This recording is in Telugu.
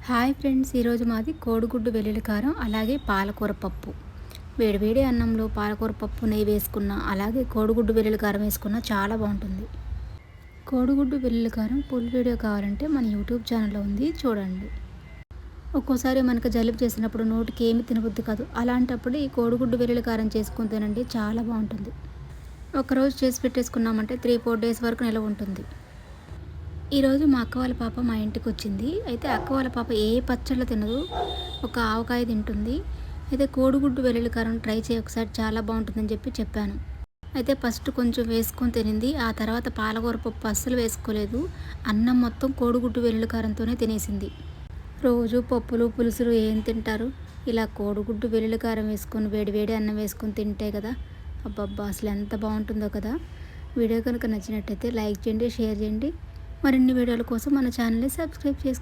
హాయ్ ఫ్రెండ్స్, ఈరోజు మాది కోడిగుడ్డు వెల్లుల్లి కారం అలాగే పాలకూర పప్పు. వేడివేడి అన్నంలో పాలకూర పప్పు నెయ్యి వేసుకున్న అలాగే కోడిగుడ్డు వెల్లుల్లి కారం వేసుకున్న చాలా బాగుంటుంది. కోడిగుడ్డు వెల్లుల్లి కారం ఫుల్ వీడియో కావాలంటే మన యూట్యూబ్ ఛానల్లో ఉంది, చూడండి. ఒక్కోసారి మనకు జలుబు చేసినప్పుడు నోటికి ఏమి తినబుద్ధి కాదు. అలాంటప్పుడు ఈ కోడిగుడ్డు వెల్లుల్లి కారం చేసుకుని తినండి, చాలా బాగుంటుంది. ఒకరోజు చేసి పెట్టేసుకున్నామంటే 3-4 డేస్ వరకు నిలవ ఉంటుంది. ఈరోజు మా అక్క వాళ్ళ పాప మా ఇంటికి వచ్చింది. అయితే అక్క వాళ్ళ పాప ఏ పచ్చళ్ళు తినదు, ఒక ఆవకాయ తింటుంది. అయితే కోడిగుడ్డు వెల్లుల్లి కారం ట్రై చేయి ఒకసారి, చాలా బాగుంటుందని చెప్పాను. అయితే ఫస్ట్ కొంచెం వేసుకొని తినింది. ఆ తర్వాత పాలకూర పప్పు అస్సలు వేసుకోలేదు. అన్నం మొత్తం కోడిగుడ్డు వెల్లుల్లి కారంతోనే తినేసింది. రోజు పప్పులు పులుసులు ఏం తింటారు, ఇలా కోడిగుడ్డు వెల్లుల్లి కారం వేసుకొని వేడివేడి అన్నం వేసుకొని తింటే కదా అబ్బబ్బా అసలు ఎంత బాగుంటుందో కదా. వీడియో కనుక నచ్చినట్టయితే లైక్ చేయండి, షేర్ చేయండి. మరిన్ని వీడియోల కోసం మన ఛానల్ని సబ్స్క్రైబ్ చేసుకోండి.